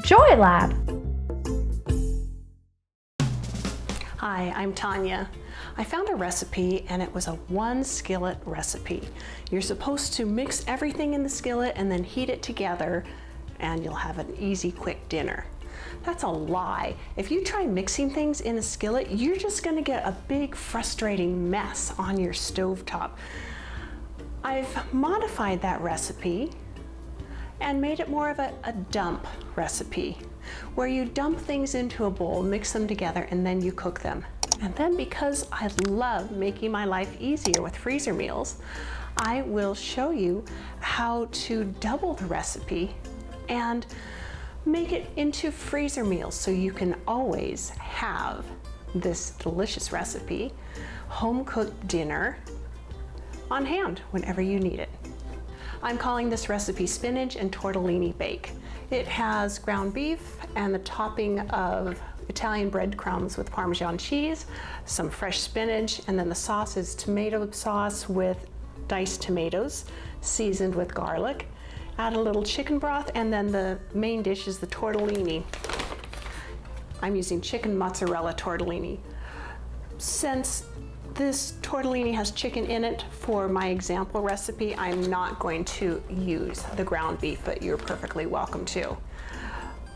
Joy Lab. Hi, I'm Tonya. I found a recipe and it was a one skillet recipe. You're supposed to mix everything in the skillet and then heat it together and you'll have an easy, quick dinner. That's a lie. If you try mixing things in a skillet, you're just gonna get a big, frustrating mess on your stovetop. I've modified that recipe and made it more of a dump recipe, where you dump things into a bowl, mix them together, and then you cook them. And then, because I love making my life easier with freezer meals, I will show you how to double the recipe and make it into freezer meals so you can always have this delicious recipe, home-cooked dinner, on hand whenever you need it. I'm calling this recipe Spinach and Tortellini Bake. It has ground beef and the topping of Italian breadcrumbs with Parmesan cheese, some fresh spinach, and then the sauce is tomato sauce with diced tomatoes, seasoned with garlic. Add a little chicken broth, and then the main dish is the tortellini. I'm using chicken mozzarella tortellini. Since this tortellini has chicken in it for my example recipe, I'm not going to use the ground beef, but you're perfectly welcome to,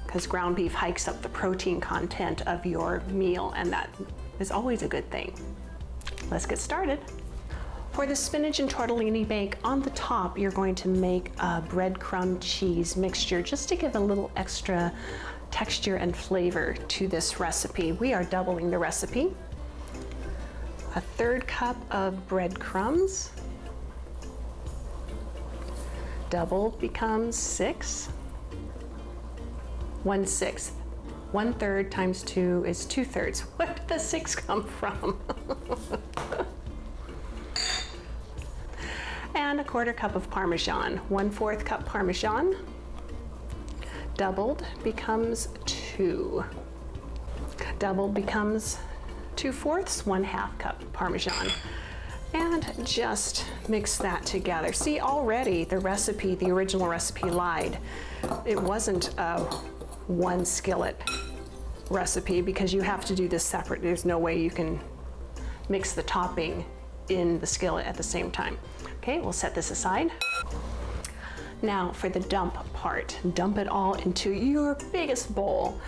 because ground beef hikes up the protein content of your meal, and that is always a good thing. Let's get started. For the spinach and tortellini bake, on the top you're going to make a breadcrumb cheese mixture just to give a little extra texture and flavor to this recipe. We are doubling the recipe. A third cup of breadcrumbs. Double becomes 6. 1/6. 1/3 times 2 is 2/3. Where did the 6 come from? And a 1/4 cup of Parmesan. 1/4 cup Parmesan. Doubled becomes 2. Doubled becomes 2/4, 1/2 cup Parmesan. And just mix that together. See, already the recipe, the original recipe, lied. It wasn't a one skillet recipe because you have to do this separate. There's no way you can mix the topping in the skillet at the same time. Okay, we'll set this aside. Now for the dump part. Dump it all into your biggest bowl.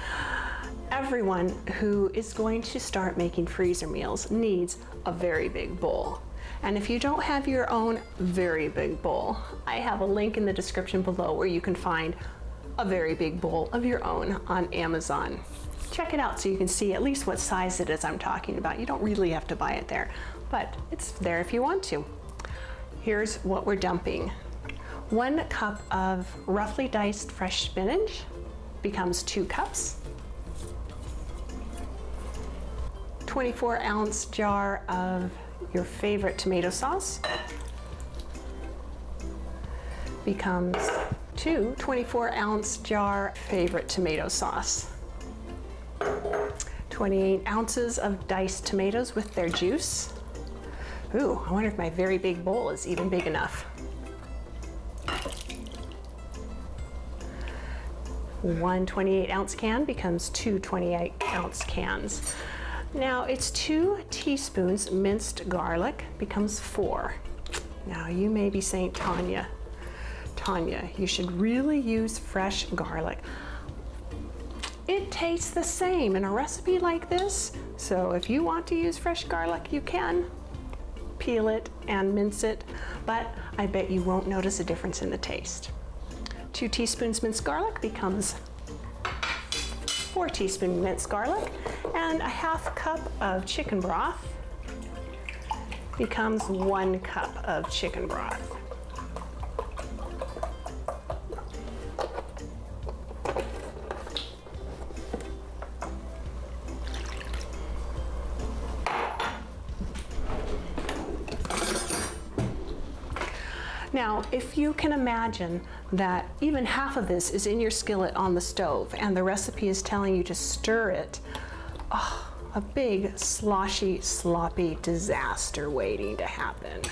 Everyone who is going to start making freezer meals needs a very big bowl. And if you don't have your own very big bowl, I have a link in the description below where you can find a very big bowl of your own on Amazon. Check it out so you can see at least what size it is I'm talking about. You don't really have to buy it there, but it's there if you want to. Here's what we're dumping. 1 cup of roughly diced fresh spinach becomes 2 cups. 24-ounce jar of your favorite tomato sauce becomes 2 24-ounce jar favorite tomato sauce. 28 ounces of diced tomatoes with their juice. Ooh, I wonder if my very big bowl is even big enough. 1 28-ounce can becomes 2 28-ounce cans. Now it's 2 teaspoons minced garlic becomes 4. Now you may be saying, Tonya, you should really use fresh garlic. It tastes the same in a recipe like this, so if you want to use fresh garlic, you can. Peel it and mince it, but I bet you won't notice a difference in the taste. 2 teaspoons minced garlic becomes 4 teaspoons minced garlic, and a 1/2 cup of chicken broth becomes 1 cup of chicken broth. Now, if you can imagine that even half of this is in your skillet on the stove and the recipe is telling you to stir it, oh, a big sloshy, sloppy disaster waiting to happen.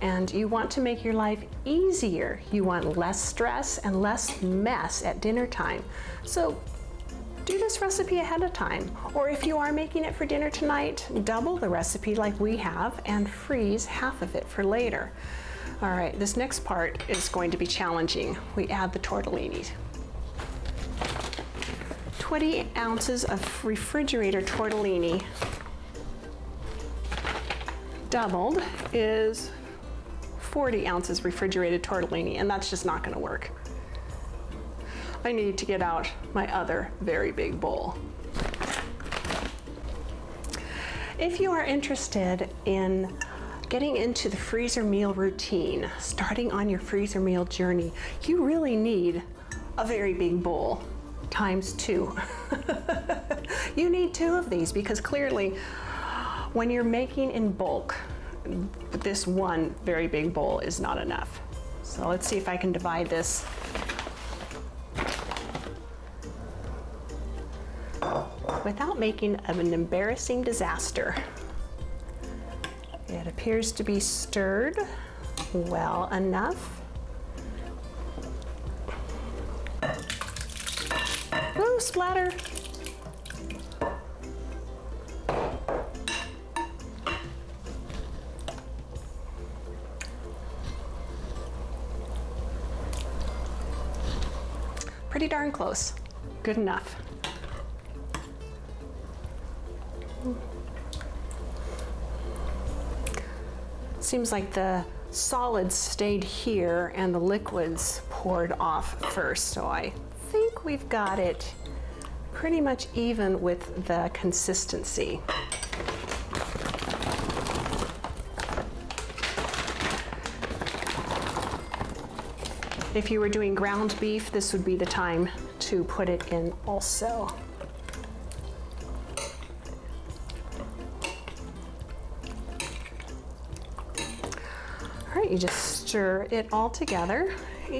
and you want to make your life easier. You want less stress and less mess at dinner time. So do this recipe ahead of time. Or if you are making it for dinner tonight, double the recipe like we have and freeze half of it for later. All right, this next part is going to be challenging. We add the tortellini. 20 ounces of refrigerator tortellini. Doubled is 40 ounces refrigerated tortellini, and that's just not gonna work. I need to get out my other very big bowl. If you are interested in getting into the freezer meal routine, starting on your freezer meal journey, you really need a very big bowl. Times 2. You need 2 of these because clearly when you're making in bulk, this one very big bowl is not enough. So let's see if I can divide this. Without making an embarrassing disaster. It appears to be stirred well enough. Ooh, splatter. Pretty darn close. Good enough. Seems like the solids stayed here and the liquids poured off first, so I think we've got it pretty much even with the consistency. If you were doing ground beef, this would be the time to put it in also. All right, you just stir it all together.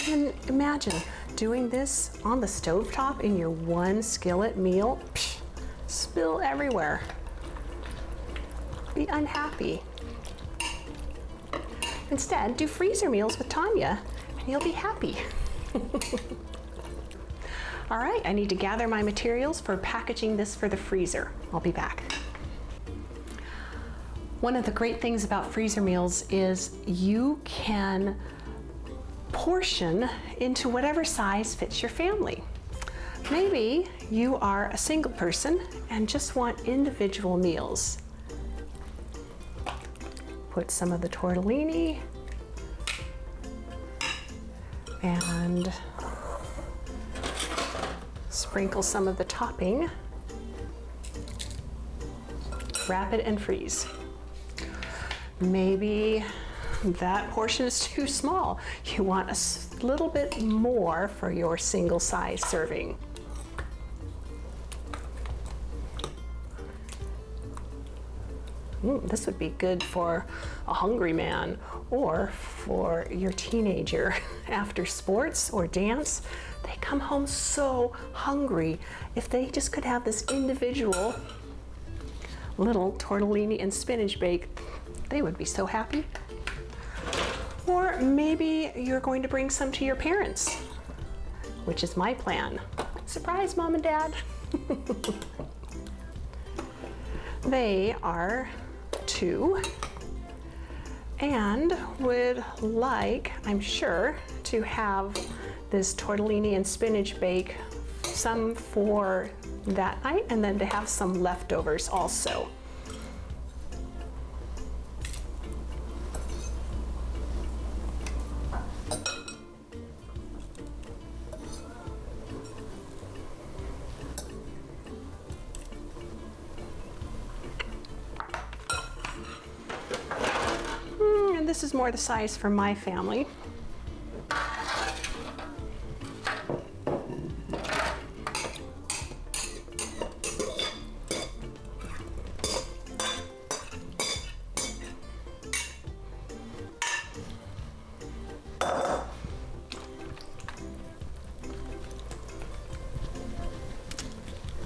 And imagine doing this on the stovetop in your one skillet meal. Psh, spill everywhere. Be unhappy. Instead, do freezer meals with Tonya and you'll be happy. All right, I need to gather my materials for packaging this for the freezer. I'll be back. One of the great things about freezer meals is you can portion into whatever size fits your family. Maybe you are a single person and just want individual meals. Put some of the tortellini and sprinkle some of the topping. Wrap it and freeze. Maybe that portion is too small. You want a little bit more for your single size serving. This would be good for a hungry man or for your teenager after sports or dance. They come home so hungry. If they just could have this individual little tortellini and spinach bake, they would be so happy. Or maybe you're going to bring some to your parents, which is my plan. Surprise, Mom and Dad. They are 2 and would like, I'm sure, to have this tortellini and spinach bake, some for that night and then to have some leftovers also. This is more the size for my family.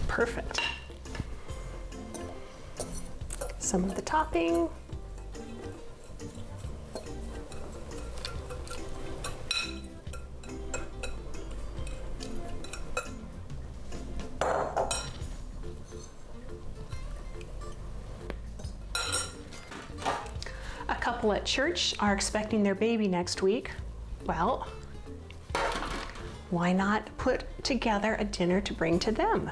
Perfect. Some of the topping. couple at church are expecting their baby next week. Well, why not put together a dinner to bring to them?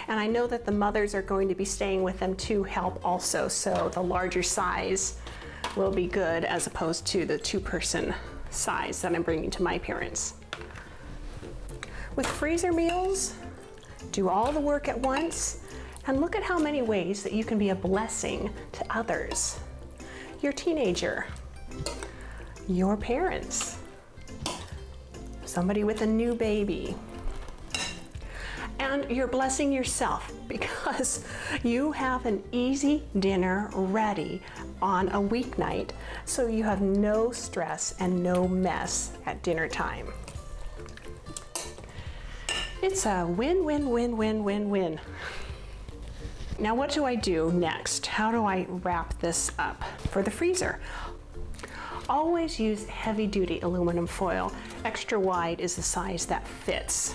And I know that the mothers are going to be staying with them to help also, so the larger size will be good as opposed to the 2-person size that I'm bringing to my parents. With freezer meals, do all the work at once and look at how many ways that you can be a blessing to others. Your teenager, your parents, somebody with a new baby. And you're blessing yourself because you have an easy dinner ready on a weeknight, so you have no stress and no mess at dinner time. It's a win-win-win-win-win-win. Now what do I do next? How do I wrap this up for the freezer? Always use heavy-duty aluminum foil. Extra wide is the size that fits.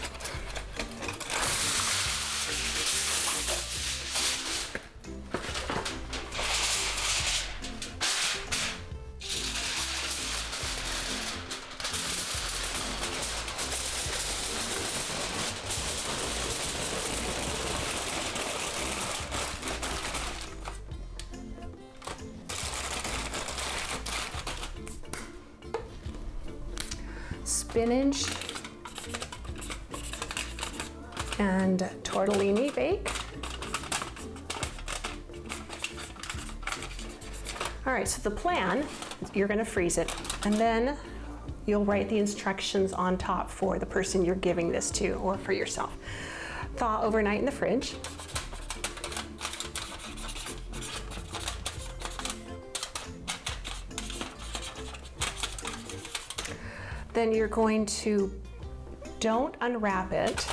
Spinach and Tortellini Bake. All right, so the plan, you're gonna freeze it, and then you'll write the instructions on top for the person you're giving this to or for yourself. Thaw overnight in the fridge. Then you're going to, don't unwrap it.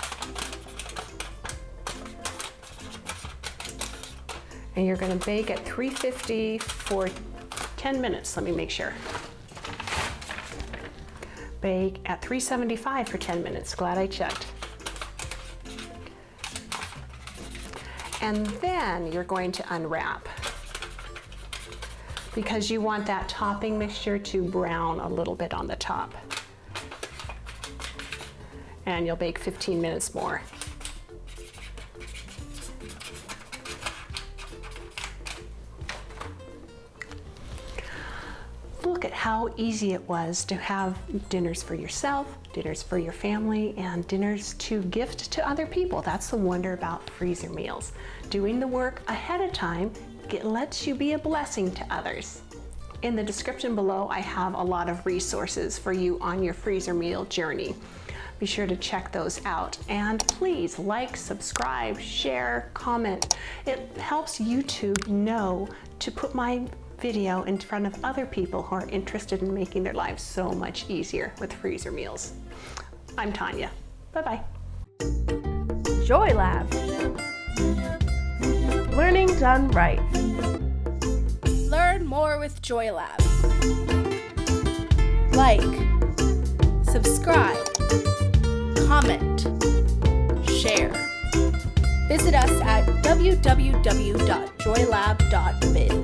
And you're gonna bake at 350 for 10 minutes, let me make sure. Bake at 375 for 10 minutes, glad I checked. And then you're going to unwrap because you want that topping mixture to brown a little bit on the top. And you'll bake 15 minutes more. Look at how easy it was to have dinners for yourself, dinners for your family, and dinners to gift to other people. That's the wonder about freezer meals. Doing the work ahead of time lets you be a blessing to others. In the description below, I have a lot of resources for you on your freezer meal journey. Be sure to check those out, and please like, subscribe, share, comment. It helps YouTube know to put my video in front of other people who are interested in making their lives so much easier with freezer meals. I'm Tonya. Bye-bye. Joy Lab. Learning done right. Learn more with Joy Lab. Like, subscribe, comment, share. Visit us at www.joylab.biz.